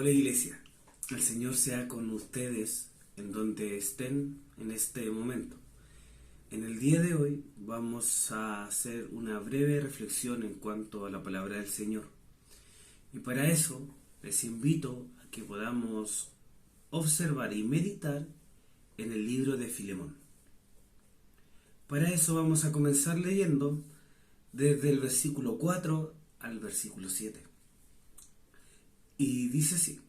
Hola Iglesia, el Señor sea con ustedes en donde estén en este momento. En el día de hoy vamos a hacer una breve reflexión en cuanto a la palabra del Señor. Y para eso les invito a que podamos observar y meditar en el libro de Filemón. Para eso vamos a comenzar leyendo desde el versículo 4 al versículo 7. Y dice así: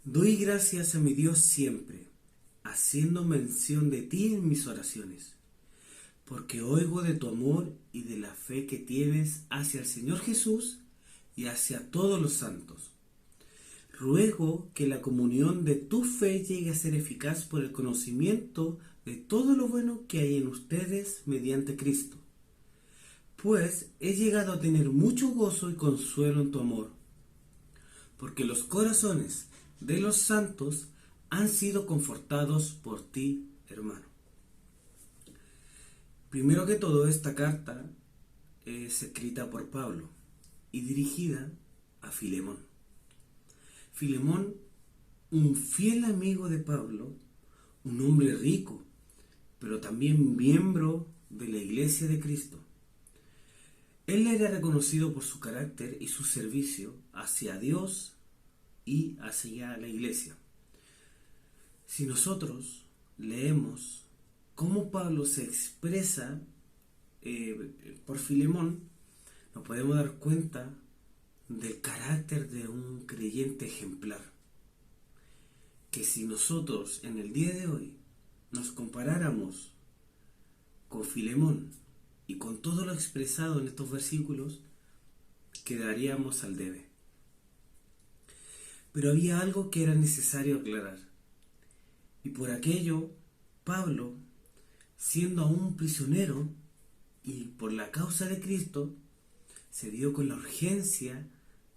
Doy gracias a mi Dios siempre, haciendo mención de ti en mis oraciones, porque oigo de tu amor y de la fe que tienes hacia el Señor Jesús y hacia todos los santos. Ruego que la comunión de tu fe llegue a ser eficaz por el conocimiento de todo lo bueno que hay en ustedes mediante Cristo. Pues he llegado a tener mucho gozo y consuelo en tu amor, porque los corazones de los santos han sido confortados por ti, hermano. Primero que todo, esta carta es escrita por Pablo y dirigida a Filemón. Filemón, un fiel amigo de Pablo, un hombre rico, pero también miembro de la Iglesia de Cristo. Él era reconocido por su carácter y su servicio hacia Dios y hacia la Iglesia. Si nosotros leemos cómo Pablo se expresa por Filemón, nos podemos dar cuenta del carácter de un creyente ejemplar. Que si nosotros en el día de hoy nos comparáramos con Filemón y con todo lo expresado en estos versículos, quedaríamos al debe. Pero había algo que era necesario aclarar. Y por aquello, Pablo, siendo aún prisionero y por la causa de Cristo, se dio con la urgencia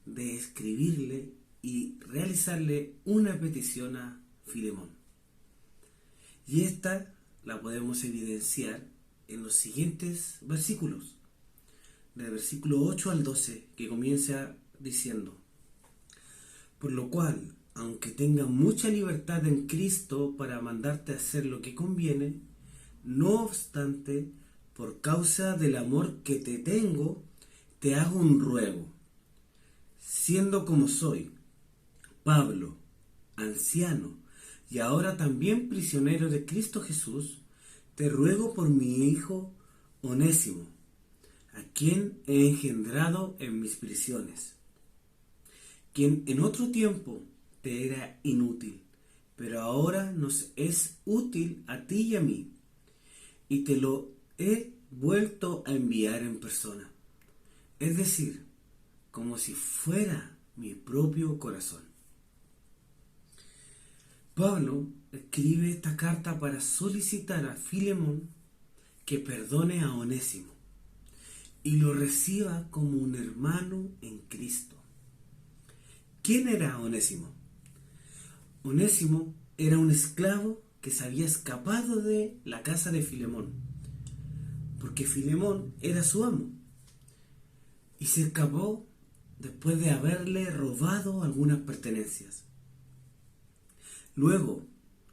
de escribirle y realizarle una petición a Filemón. Y esta la podemos evidenciar en los siguientes versículos, del versículo 8 al 12, que comienza diciendo: Por lo cual, aunque tenga mucha libertad en Cristo para mandarte a hacer lo que conviene, no obstante, por causa del amor que te tengo, te hago un ruego, siendo como soy, Pablo, anciano, y ahora también prisionero de Cristo Jesús, te ruego por mi hijo Onésimo, a quien he engendrado en mis prisiones, quien en otro tiempo te era inútil, pero ahora nos es útil a ti y a mí, y te lo he vuelto a enviar en persona, es decir, como si fuera mi propio corazón. Pablo escribe esta carta para solicitar a Filemón que perdone a Onésimo y lo reciba como un hermano en Cristo. ¿Quién era Onésimo? Onésimo era un esclavo que se había escapado de la casa de Filemón, porque Filemón era su amo, y se escapó después de haberle robado algunas pertenencias. Luego,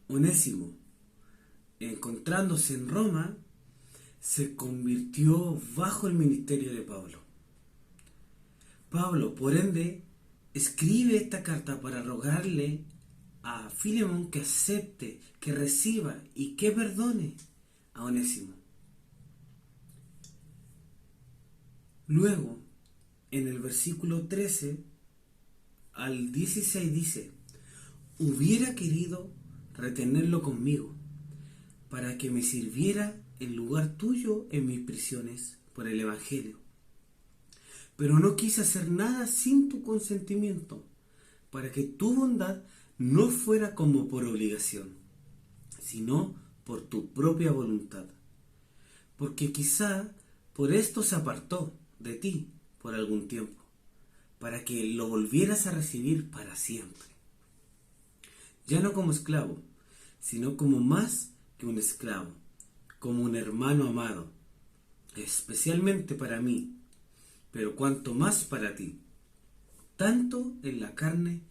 Onésimo, encontrándose en Roma, se convirtió bajo el ministerio de Pablo. Pablo, por ende, escribe esta carta para rogarle a Filemón que acepte, que reciba y que perdone a Onésimo. Luego, en el versículo 13 al 16 dice: Hubiera querido retenerlo conmigo, para que me sirviera en lugar tuyo en mis prisiones por el Evangelio. Pero no quise hacer nada sin tu consentimiento, para que tu bondad no fuera como por obligación, sino por tu propia voluntad. Porque quizá por esto se apartó de ti por algún tiempo, para que lo volvieras a recibir para siempre. Ya no como esclavo, sino como más que un esclavo, como un hermano amado, especialmente para mí, pero cuanto más para ti, tanto en la carne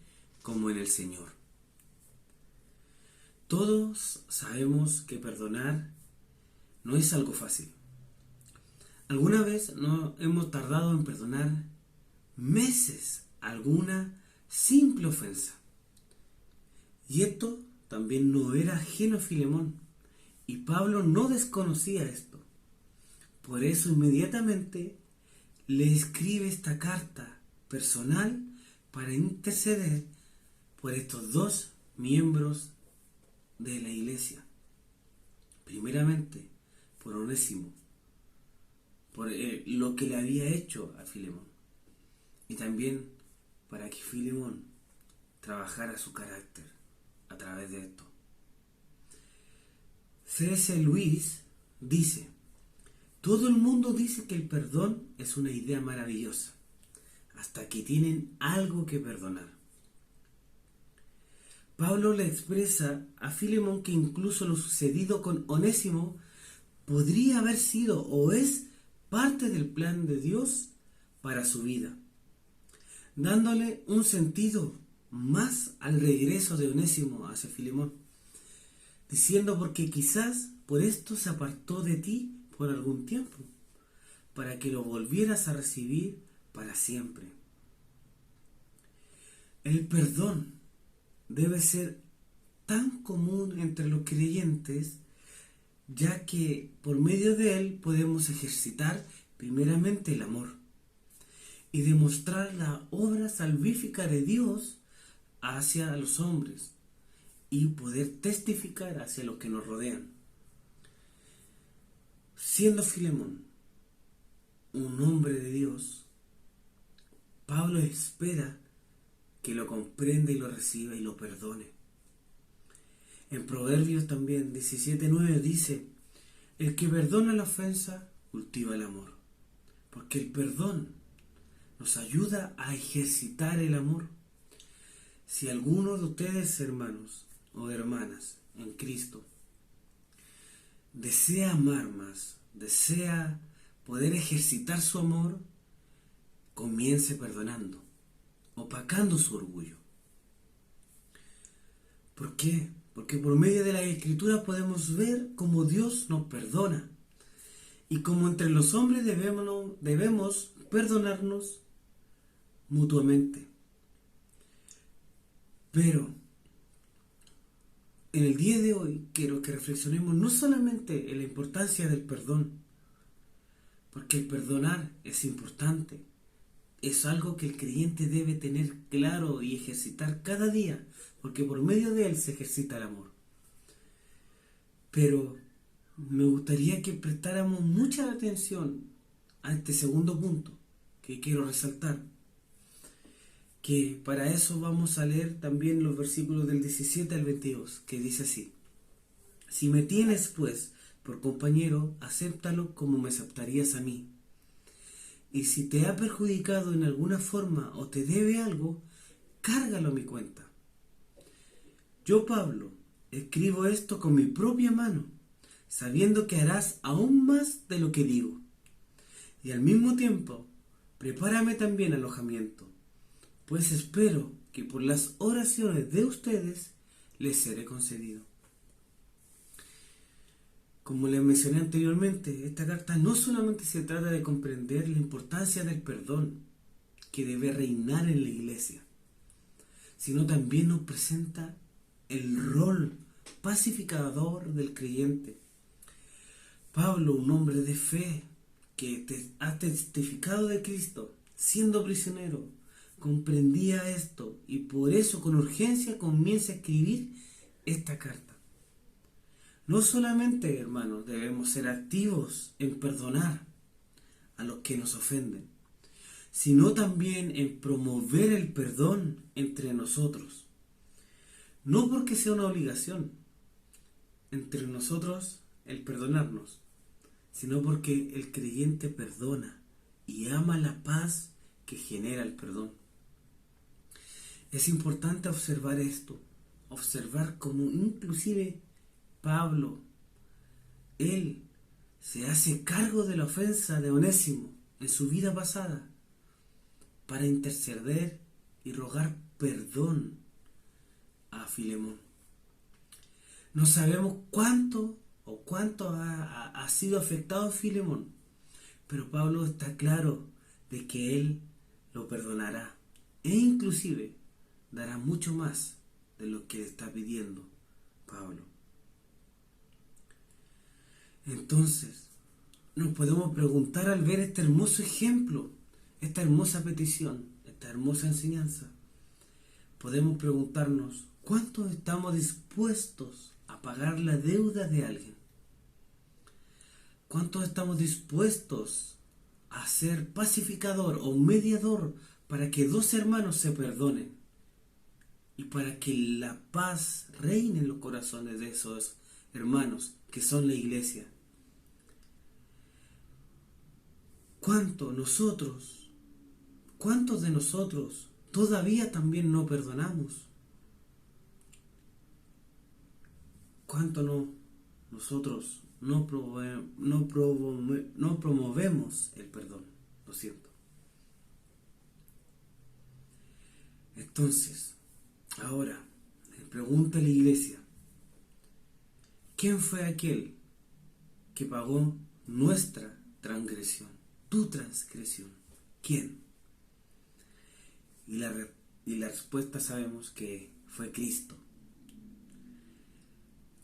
como en el Señor. Todos sabemos que perdonar no es algo fácil. ¿Alguna vez no hemos tardado en perdonar meses alguna simple ofensa? Y esto también no era ajeno a Filemón, y Pablo no desconocía esto. Por eso inmediatamente le escribe esta carta personal para interceder por estos dos miembros de la iglesia. Primeramente, por Onésimo, por lo que le había hecho a Filemón, y también para que Filemón trabajara su carácter a través de esto. C.S. Lewis dice: todo el mundo dice que el perdón es una idea maravillosa, hasta que tienen algo que perdonar. Pablo le expresa a Filemón que incluso lo sucedido con Onésimo podría haber sido o es parte del plan de Dios para su vida, dándole un sentido más al regreso de Onésimo hacia Filemón, diciendo: porque quizás por esto se apartó de ti por algún tiempo, para que lo volvieras a recibir para siempre. El perdón debe ser tan común entre los creyentes, ya que por medio de él podemos ejercitar primeramente el amor y demostrar la obra salvífica de Dios hacia los hombres y poder testificar hacia los que nos rodean. Siendo Filemón un hombre de Dios, Pablo espera que lo comprenda y lo reciba y lo perdone. En Proverbios también 17:9 dice: el que perdona la ofensa cultiva el amor, porque el perdón nos ayuda a ejercitar el amor. Si alguno de ustedes, hermanos o hermanas en Cristo, desea amar más, desea poder ejercitar su amor, comience perdonando, opacando su orgullo. ¿Por qué? Porque por medio de la Escritura podemos ver cómo Dios nos perdona y cómo entre los hombres debemos perdonarnos mutuamente. Pero en el día de hoy quiero que reflexionemos no solamente en la importancia del perdón, porque el perdonar es importante, es algo que el creyente debe tener claro y ejercitar cada día, porque por medio de él se ejercita el amor. Pero me gustaría que prestáramos mucha atención a este segundo punto que quiero resaltar, que para eso vamos a leer también los versículos del 17 al 22, que dice así: si me tienes pues por compañero, acéptalo como me aceptarías a mí. Y si te ha perjudicado en alguna forma o te debe algo, cárgalo a mi cuenta. Yo, Pablo, escribo esto con mi propia mano, sabiendo que harás aún más de lo que digo. Y al mismo tiempo, prepárame también alojamiento, pues espero que por las oraciones de ustedes les seré concedido. Como les mencioné anteriormente, esta carta no solamente se trata de comprender la importancia del perdón que debe reinar en la iglesia, sino también nos presenta el rol pacificador del creyente. Pablo, un hombre de fe que ha testificado de Cristo, siendo prisionero, comprendía esto y por eso con urgencia comienza a escribir esta carta. No solamente, hermanos, debemos ser activos en perdonar a los que nos ofenden, sino también en promover el perdón entre nosotros. No porque sea una obligación entre nosotros el perdonarnos, sino porque el creyente perdona y ama la paz que genera el perdón. Es importante observar esto, observar cómo inclusive Pablo, él se hace cargo de la ofensa de Onésimo en su vida pasada para interceder y rogar perdón a Filemón. No sabemos cuánto ha sido afectado Filemón, pero Pablo está claro de que él lo perdonará e inclusive dará mucho más de lo que le está pidiendo Pablo. Entonces, nos podemos preguntar al ver este hermoso ejemplo, esta hermosa petición, esta hermosa enseñanza. Podemos preguntarnos, ¿cuánto estamos dispuestos a pagar la deuda de alguien? ¿Cuánto estamos dispuestos a ser pacificador o mediador para que dos hermanos se perdonen y para que la paz reine en los corazones de esos hermanos que son la iglesia? ¿Cuántos de nosotros todavía también no perdonamos? ¿Cuánto nosotros no promovemos el perdón? Lo siento. Entonces, ahora, le pregunta a la iglesia, ¿quién fue aquel que pagó nuestra transgresión? Tu transgresión. ¿Quién? Y la respuesta sabemos que fue Cristo.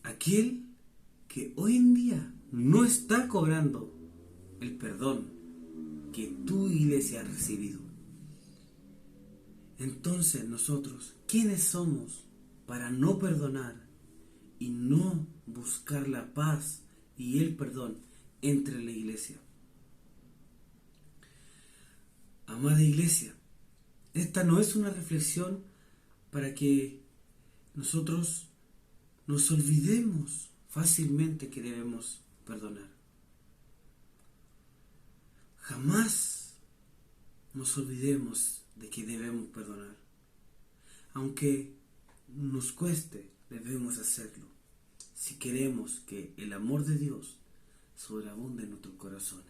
Aquel que hoy en día no está cobrando el perdón que tu iglesia ha recibido. Entonces nosotros, ¿quiénes somos para no perdonar y no buscar la paz y el perdón entre la iglesia? Amada iglesia, esta no es una reflexión para que nosotros nos olvidemos fácilmente que debemos perdonar. Jamás nos olvidemos de que debemos perdonar. Aunque nos cueste, debemos hacerlo si queremos que el amor de Dios sobreabunde en nuestros corazones.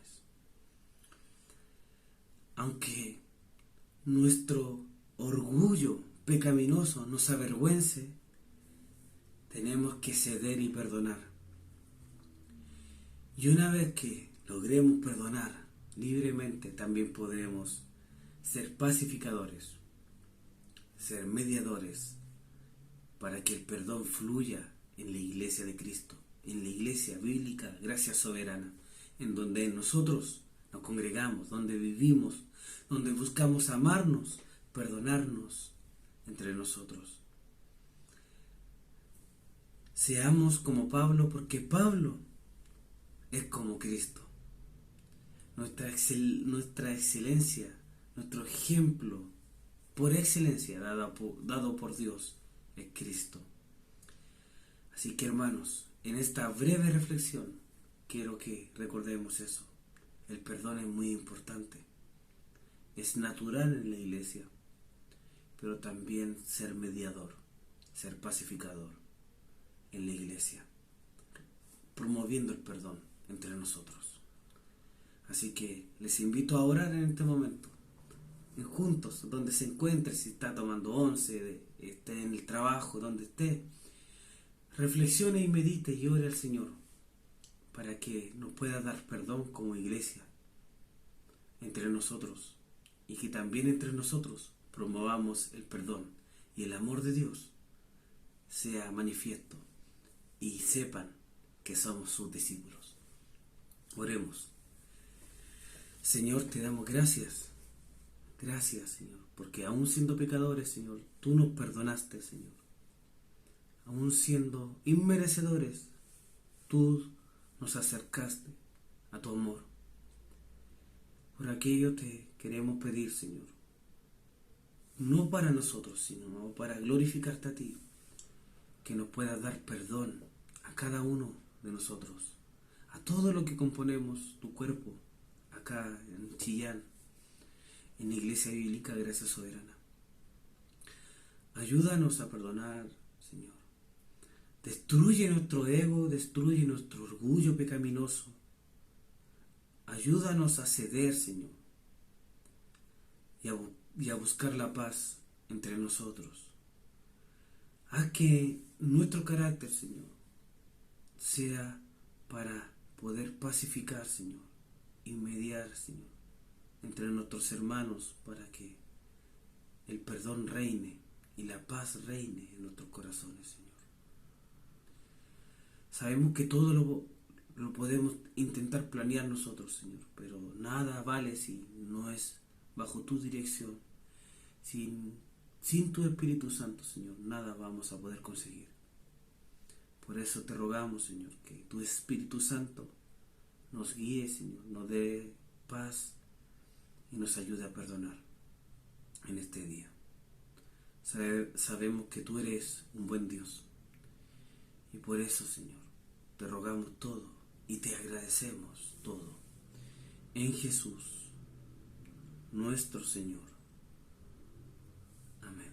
Aunque nuestro orgullo pecaminoso nos avergüence, tenemos que ceder y perdonar. Y una vez que logremos perdonar libremente, también podremos ser pacificadores, ser mediadores, para que el perdón fluya en la iglesia de Cristo, en la iglesia bíblica, gracia soberana, en donde nosotros nos congregamos, donde vivimos, donde buscamos amarnos, perdonarnos entre nosotros. Seamos como Pablo, porque Pablo es como Cristo. Nuestra excelencia, nuestro ejemplo por excelencia dado por Dios es Cristo. Así que hermanos, en esta breve reflexión quiero que recordemos eso. El perdón es muy importante. Es natural en la iglesia, pero también ser mediador, ser pacificador en la iglesia, promoviendo el perdón entre nosotros. Así que les invito a orar en este momento, juntos, donde se encuentre, si está tomando once, esté en el trabajo, donde esté, reflexione y medite y ore al Señor para que nos pueda dar perdón como iglesia entre nosotros, y que también entre nosotros promovamos el perdón y el amor de Dios sea manifiesto y sepan que somos sus discípulos. Oremos. Señor, te damos gracias. Gracias, Señor, porque aún siendo pecadores, Señor, tú nos perdonaste, Señor. Aún siendo inmerecedores, tú nos acercaste a tu amor. Por aquello te queremos pedir, Señor, no para nosotros, sino para glorificarte a ti, que nos puedas dar perdón a cada uno de nosotros, a todo lo que componemos tu cuerpo, acá en Chillán, en la Iglesia Bíblica Gracia Soberana. Ayúdanos a perdonar, Señor. Destruye nuestro ego, destruye nuestro orgullo pecaminoso. Ayúdanos a ceder, Señor, y a buscar la paz entre nosotros. Haz que nuestro carácter, Señor, sea para poder pacificar, Señor, y mediar, Señor, entre nuestros hermanos para que el perdón reine y la paz reine en nuestros corazones, Señor. Sabemos que todo lo podemos intentar planear nosotros, Señor, pero nada vale si no es bajo tu dirección. Sin tu Espíritu Santo, Señor, nada vamos a poder conseguir. Por eso te rogamos, Señor, que tu Espíritu Santo nos guíe, Señor, nos dé paz y nos ayude a perdonar en este día. Sabemos que tú eres un buen Dios y por eso, Señor, te rogamos todo y te agradecemos todo. En Jesús, nuestro Señor. Amén.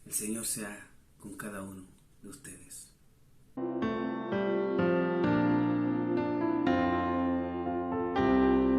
El Señor sea con cada uno de ustedes.